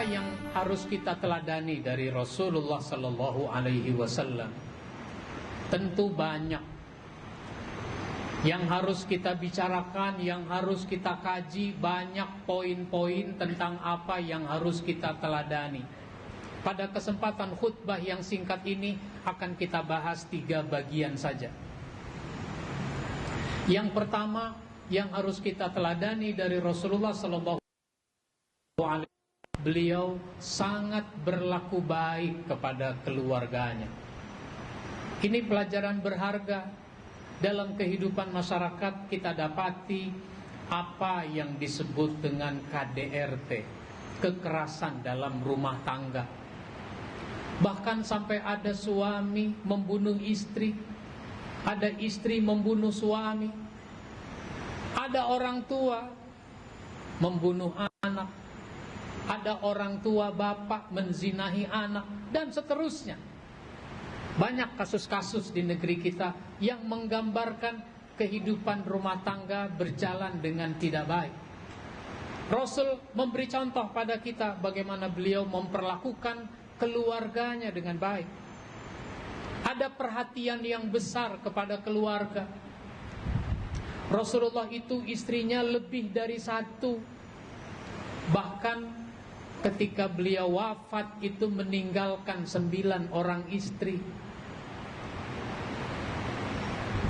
Apa yang harus kita teladani dari Rasulullah Sallallahu Alaihi Wasallam? Tentu banyak yang harus kita bicarakan, yang harus kita kaji. Banyak poin-poin tentang apa yang harus kita teladani. Pada kesempatan khutbah yang singkat ini akan kita bahas 3 bagian saja. Yang pertama yang harus kita teladani dari Rasulullah Sallallahu Alaihi Wasallam, beliau sangat berlaku baik kepada keluarganya. Ini pelajaran berharga dalam kehidupan masyarakat. Kita dapati apa yang disebut dengan KDRT, kekerasan dalam rumah tangga. Bahkan sampai ada suami membunuh istri, ada istri membunuh suami, ada orang tua membunuh anak, ada orang tua bapak menzinahi anak, dan seterusnya. Banyak kasus-kasus di negeri kita yang menggambarkan kehidupan rumah tangga berjalan dengan tidak baik. Rasul memberi contoh pada kita bagaimana beliau memperlakukan keluarganya dengan baik. Ada perhatian yang besar kepada keluarga. Rasulullah itu istrinya lebih dari 1. Bahkan ketika beliau wafat itu meninggalkan 9 orang istri.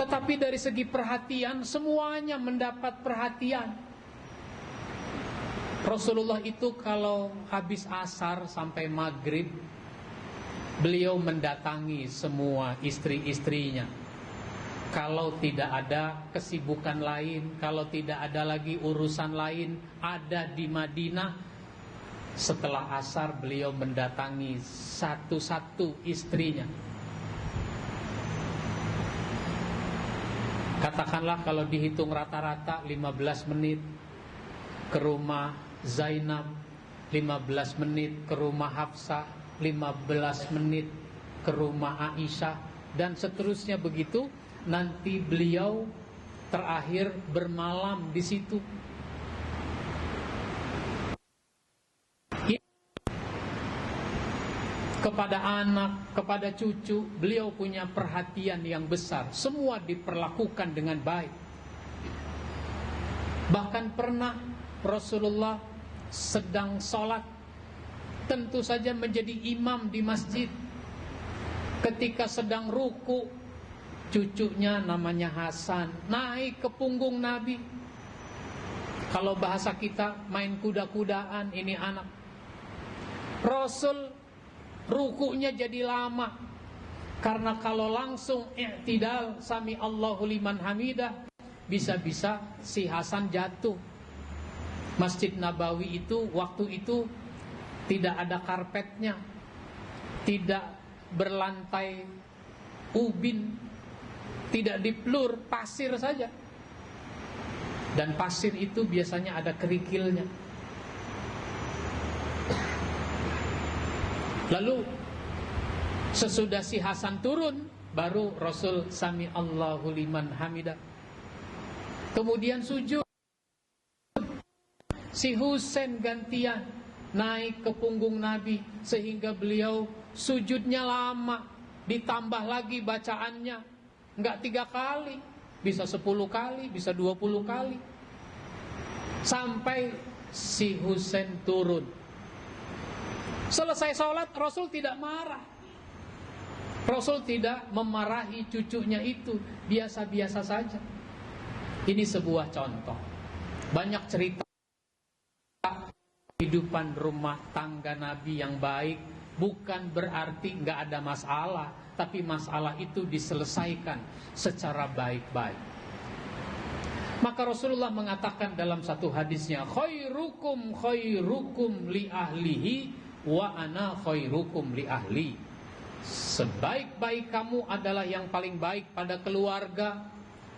Tetapi dari segi perhatian, semuanya mendapat perhatian. Rasulullah itu kalau habis asar sampai maghrib, beliau mendatangi semua istri-istrinya. Kalau tidak ada kesibukan lain, kalau tidak ada lagi urusan lain, ada di Madinah, setelah asar beliau mendatangi satu-satu istrinya. Katakanlah kalau dihitung rata-rata 15 menit ke rumah Zainab, 15 menit ke rumah Hafsah, 15 menit ke rumah Aisyah, dan seterusnya begitu. Nanti beliau terakhir bermalam di situ. Kepada anak, kepada cucu, beliau punya perhatian yang besar. Semua diperlakukan dengan baik. Bahkan pernah Rasulullah sedang sholat, tentu saja menjadi imam di masjid. Ketika sedang ruku, cucunya namanya Hasan naik ke punggung Nabi. Kalau bahasa kita main kuda-kudaan, ini anak. Rasul rukunya jadi lama, karena kalau langsung i'tidal sami Allahu liman hamidah, bisa-bisa si Hasan jatuh. Masjid Nabawi itu waktu itu tidak ada karpetnya, tidak berlantai ubin, tidak diplur, pasir saja. Dan pasir itu biasanya ada kerikilnya. Lalu sesudah si Hasan turun, baru Rasul sami Allahu liman hamidah. Kemudian sujud. Si Husain gantian naik ke punggung Nabi, sehingga beliau sujudnya lama, ditambah lagi bacaannya, enggak 3 kali, bisa 10 kali, bisa 20 kali, sampai si Husain turun. Selesai sholat, Rasul tidak marah. Rasul tidak memarahi cucunya itu, biasa-biasa saja. Ini sebuah contoh. Banyak cerita kehidupan rumah tangga Nabi yang baik. Bukan berarti nggak ada masalah, tapi masalah itu diselesaikan secara baik-baik. Maka Rasulullah mengatakan dalam satu hadisnya, khairukum khairukum li ahlihi wa ana khairukum li ahli. Sebaik-baik kamu adalah yang paling baik pada keluarga,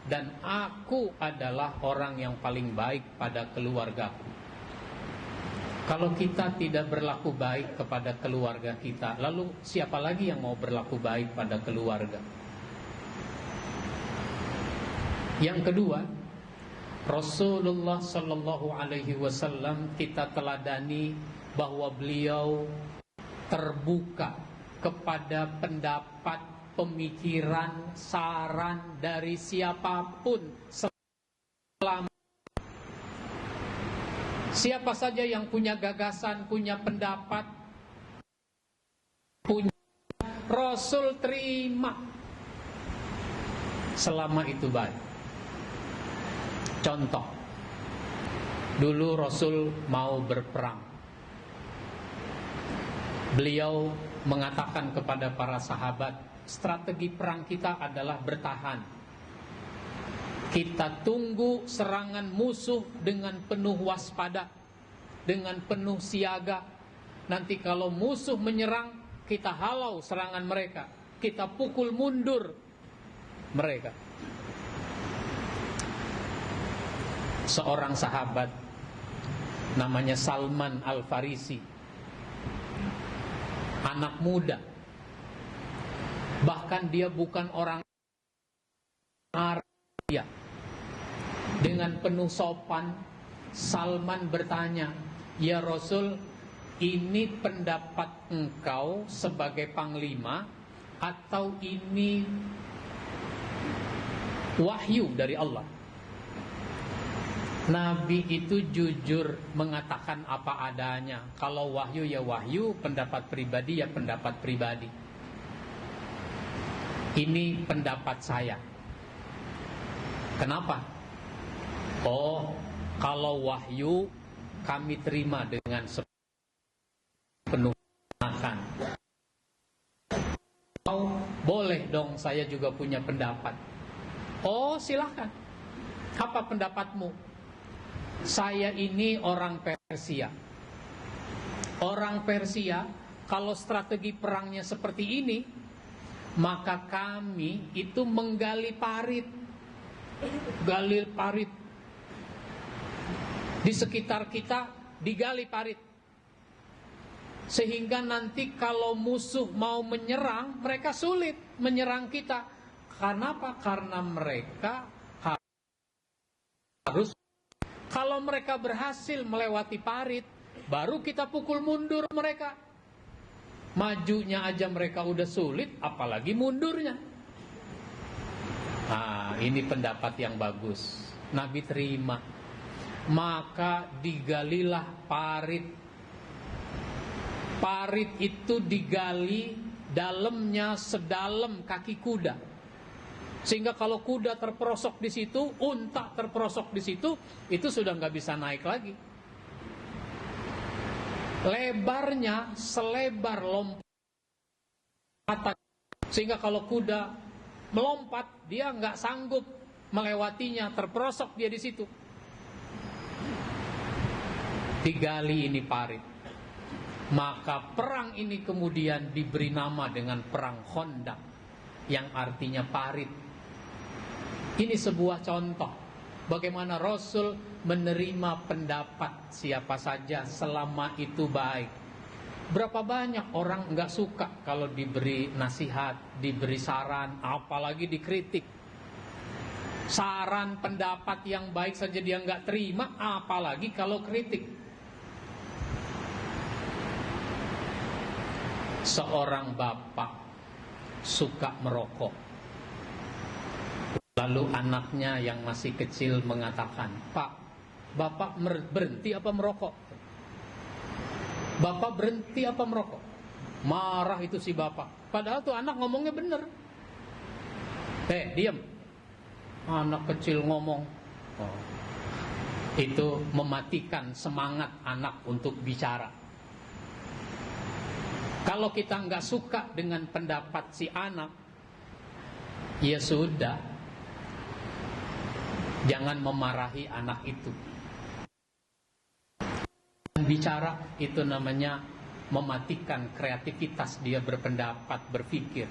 dan aku adalah orang yang paling baik pada keluargaku. Kalau kita tidak berlaku baik kepada keluarga kita, lalu siapa lagi yang mau berlaku baik pada keluarga? Yang kedua, Rasulullah Sallallahu Alaihi Wasallam kita teladani bahwa beliau terbuka kepada pendapat, pemikiran, saran dari siapapun, selama siapa saja yang punya gagasan, punya pendapat, punya, Rasul terima selama itu baik. Contoh, dulu Rasul mau berperang. Beliau mengatakan kepada para sahabat, strategi perang kita adalah bertahan. Kita tunggu serangan musuh dengan penuh waspada, dengan penuh siaga. Nanti kalau musuh menyerang, kita halau serangan mereka, kita pukul mundur mereka. Seorang sahabat namanya Salman Al-Farisi, anak muda, bahkan dia bukan orang Arabia. Dengan penuh sopan, Salman bertanya, "Ya Rasul, ini pendapat engkau sebagai panglima atau ini wahyu dari Allah?" Nabi itu jujur mengatakan apa adanya. Kalau wahyu ya wahyu, pendapat pribadi ya pendapat pribadi. Ini pendapat saya. Kenapa? Oh, kalau wahyu kami terima dengan sepenuh makan. Oh, boleh dong, saya juga punya pendapat. Oh, silahkan. Apa pendapatmu? Saya ini orang Persia. Orang Persia, kalau strategi perangnya seperti ini, maka kami itu menggali parit. Gali parit. Di sekitar kita digali parit. Sehingga nanti kalau musuh mau menyerang, mereka sulit menyerang kita. Kenapa? Karena mereka harus, kalau mereka berhasil melewati parit, baru kita pukul mundur mereka. Majunya aja mereka udah sulit, apalagi mundurnya. Nah, ini pendapat yang bagus. Nabi terima. Maka digalilah parit. Parit itu digali, dalamnya sedalam kaki kuda. Sehingga kalau kuda terperosok di situ, unta terperosok di situ, itu sudah nggak bisa naik lagi. Lebarnya selebar lompatan, sehingga kalau kuda melompat, dia nggak sanggup melewatinya, terperosok dia di situ. Digali ini parit. Maka perang ini kemudian diberi nama dengan perang Khandaq, yang artinya parit. Ini sebuah contoh bagaimana Rasul menerima pendapat siapa saja selama itu baik. Berapa banyak orang nggak suka kalau diberi nasihat, diberi saran, apalagi dikritik. Saran pendapat yang baik saja dia nggak terima, apalagi kalau kritik. Seorang bapak suka merokok. Lalu anaknya yang masih kecil mengatakan, "Pak, Bapak berhenti apa merokok? Bapak berhenti apa merokok?" Marah itu si bapak. Padahal tuh anak ngomongnya bener. Diam. Anak kecil ngomong. Oh. Itu mematikan semangat anak untuk bicara. Kalau kita nggak suka dengan pendapat si anak, ya sudah. Jangan memarahi anak itu. Bicara itu namanya mematikan kreativitas dia berpendapat, berpikir.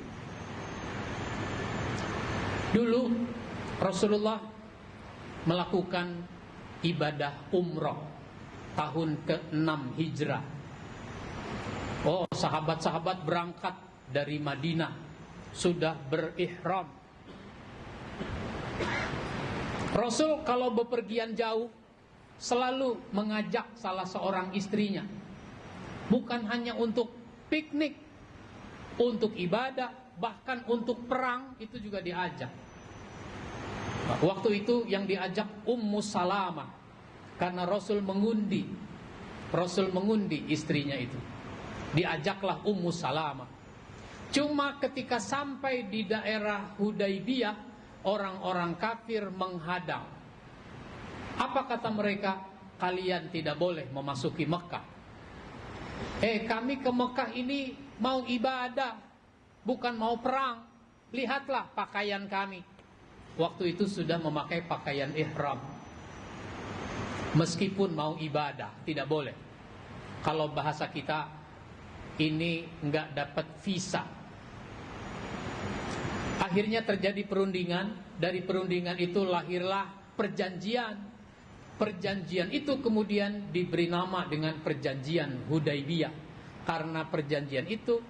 Dulu Rasulullah melakukan ibadah umroh tahun ke-6 Hijrah. Oh, sahabat-sahabat berangkat dari Madinah, sudah berihram. Rasul kalau bepergian jauh selalu mengajak salah seorang istrinya, bukan hanya untuk piknik, untuk ibadah, bahkan untuk perang itu juga diajak. Waktu itu yang diajak Ummu Salamah, karena Rasul mengundi istrinya itu. Diajaklah Ummu Salamah. Cuma ketika sampai di daerah Hudaybiyah, orang-orang kafir menghadang. Apa kata mereka? Kalian tidak boleh memasuki Mekah. Kami ke Mekah ini mau ibadah, bukan mau perang. Lihatlah pakaian kami. Waktu itu sudah memakai pakaian ihram. Meskipun mau ibadah, tidak boleh. Kalau bahasa kita, ini enggak dapat visa. Akhirnya terjadi perundingan. Dari perundingan itu lahirlah perjanjian. Perjanjian itu kemudian diberi nama dengan perjanjian Hudaybiyah, karena perjanjian itu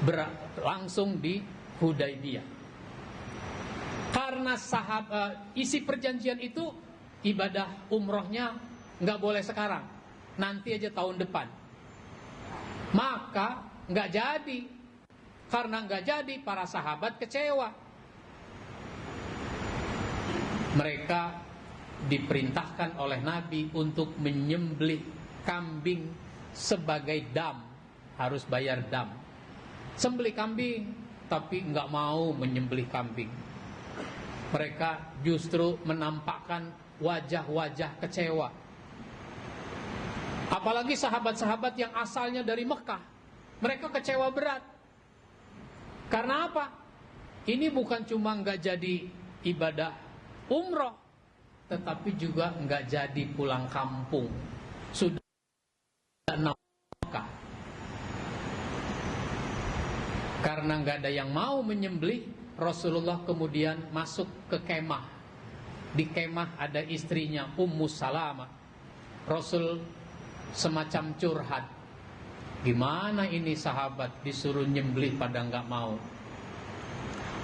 berlangsung di Hudaybiyah. Karena isi perjanjian itu, ibadah umrohnya nggak boleh sekarang, nanti aja tahun depan. Maka nggak jadi. Karena nggak jadi, para sahabat kecewa. Mereka diperintahkan oleh Nabi untuk menyembelih kambing sebagai dam, harus bayar dam. Sembelih kambing, tapi nggak mau menyembelih kambing. Mereka justru menampakkan wajah-wajah kecewa. Apalagi sahabat-sahabat yang asalnya dari Mekah, mereka kecewa berat. Karena apa? Ini bukan cuma nggak jadi ibadah umroh, tetapi juga nggak jadi pulang kampung. Sudah Mekah. Karena nggak ada yang mau menyembelih, Rasulullah kemudian masuk ke kemah. Di kemah ada istrinya Ummu Salamah. Rasul semacam curhat. Gimana ini sahabat disuruh nyembelih pada nggak mau?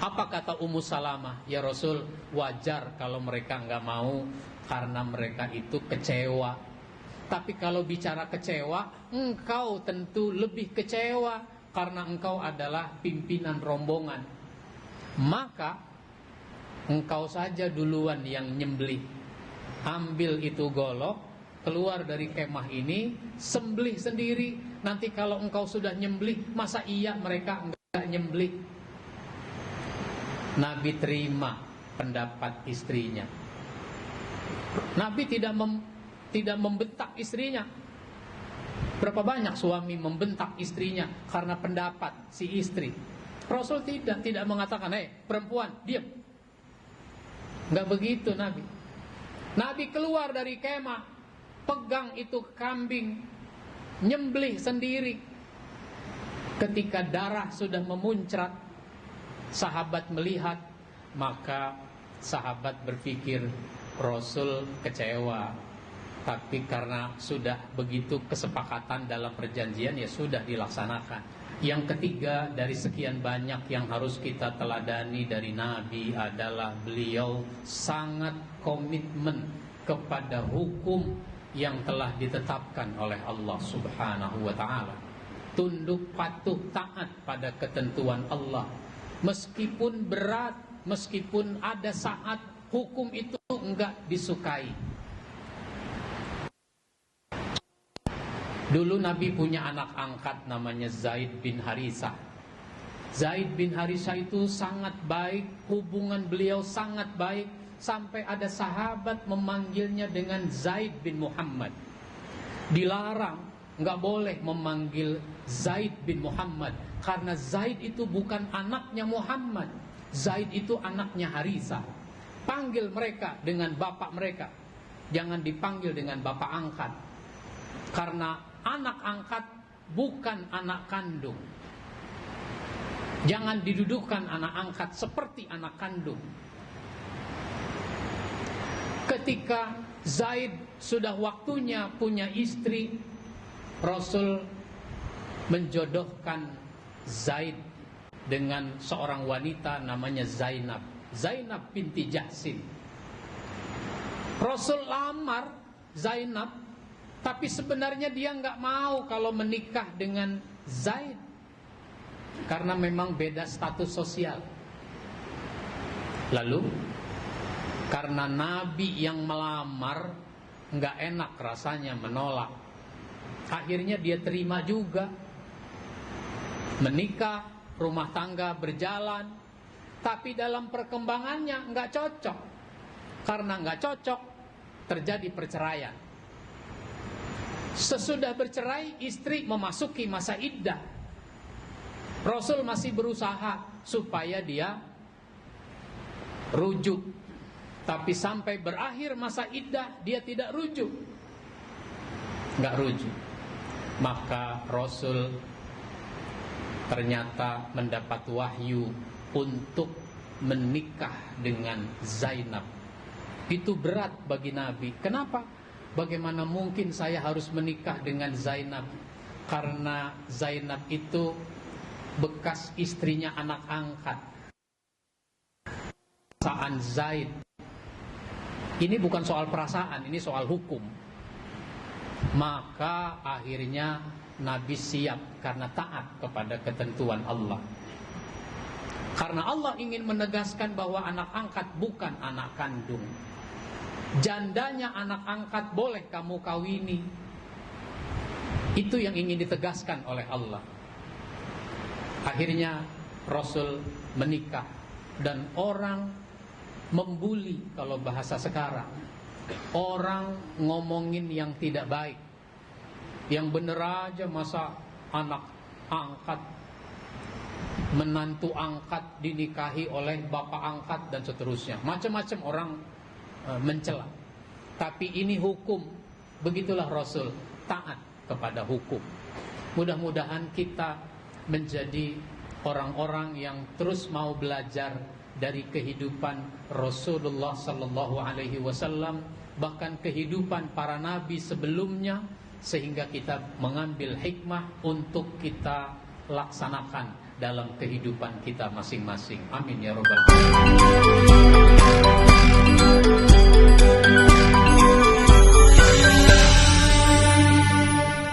Apa kata Ummu Salamah? Ya Rasul, wajar kalau mereka nggak mau, karena mereka itu kecewa. Tapi kalau bicara kecewa, engkau tentu lebih kecewa, karena engkau adalah pimpinan rombongan. Maka engkau saja duluan yang nyembelih. Ambil itu golok, keluar dari kemah ini, sembelih sendiri. Nanti kalau engkau sudah nyembelih, masa iya mereka enggak nyembelih? Nabi terima pendapat istrinya. Nabi tidak membentak istrinya. Berapa banyak suami membentak istrinya karena pendapat si istri. Rasul tidak mengatakan, perempuan, diam. Enggak begitu Nabi. Nabi keluar dari kemah, pegang itu kambing, nyembelih sendiri. Ketika darah sudah memuncrat, sahabat melihat, maka sahabat berpikir Rasul kecewa. Tapi karena sudah begitu kesepakatan dalam perjanjian, ya sudah dilaksanakan. Yang ketiga dari sekian banyak yang harus kita teladani dari Nabi adalah beliau sangat komitmen kepada hukum yang telah ditetapkan oleh Allah Subhanahu wa ta'ala. Tunduk patuh taat pada ketentuan Allah. Meskipun berat, meskipun ada saat hukum itu enggak disukai. Dulu Nabi punya anak angkat namanya Zaid bin Harisah. Zaid bin Harisah itu sangat baik, hubungan beliau sangat baik, sampai ada sahabat memanggilnya dengan Zaid bin Muhammad. Dilarang, nggak boleh memanggil Zaid bin Muhammad, karena Zaid itu bukan anaknya Muhammad. Zaid itu anaknya Harisah. Panggil mereka dengan bapak mereka, jangan dipanggil dengan bapak angkat. Karena anak angkat bukan anak kandung. Jangan didudukkan anak angkat seperti anak kandung. Ketika Zaid sudah waktunya punya istri, Rasul menjodohkan Zaid dengan seorang wanita namanya Zainab. Zainab binti Jahsin. Rasul lamar Zainab, tapi sebenarnya dia nggak mau kalau menikah dengan Zaid, karena memang beda status sosial. Lalu karena Nabi yang melamar, nggak enak rasanya menolak. Akhirnya dia terima juga. Menikah, rumah tangga berjalan, tapi dalam perkembangannya nggak cocok. Karena nggak cocok, terjadi perceraian. Sesudah bercerai, istri memasuki masa iddah. Rasul masih berusaha supaya dia rujuk, tapi sampai berakhir masa iddah dia tidak rujuk, nggak rujuk. Maka Rasul ternyata mendapat wahyu untuk menikah dengan Zainab. Itu berat bagi Nabi. Kenapa? Bagaimana mungkin saya harus menikah dengan Zainab? Karena Zainab itu bekas istrinya anak angkat perasaan Zaid. Ini bukan soal perasaan, ini soal hukum. Maka akhirnya Nabi siap karena taat kepada ketentuan Allah. Karena Allah ingin menegaskan bahwa anak angkat bukan anak kandung. Jandanya anak angkat boleh kamu kawini. Itu yang ingin ditegaskan oleh Allah. Akhirnya Rasul menikah, dan orang membuli, kalau bahasa sekarang, orang ngomongin yang tidak baik. Yang bener aja masa anak angkat, menantu angkat dinikahi oleh bapak angkat dan seterusnya. Macam-macam orang mencela. Tapi ini hukum. Begitulah Rasul taat kepada hukum. Mudah-mudahan kita menjadi orang-orang yang terus mau belajar dari kehidupan Rasulullah sallallahu alaihi wasallam, bahkan kehidupan para nabi sebelumnya, sehingga kita mengambil hikmah untuk kita laksanakan dalam kehidupan kita masing-masing. Amin ya rabbal alamin.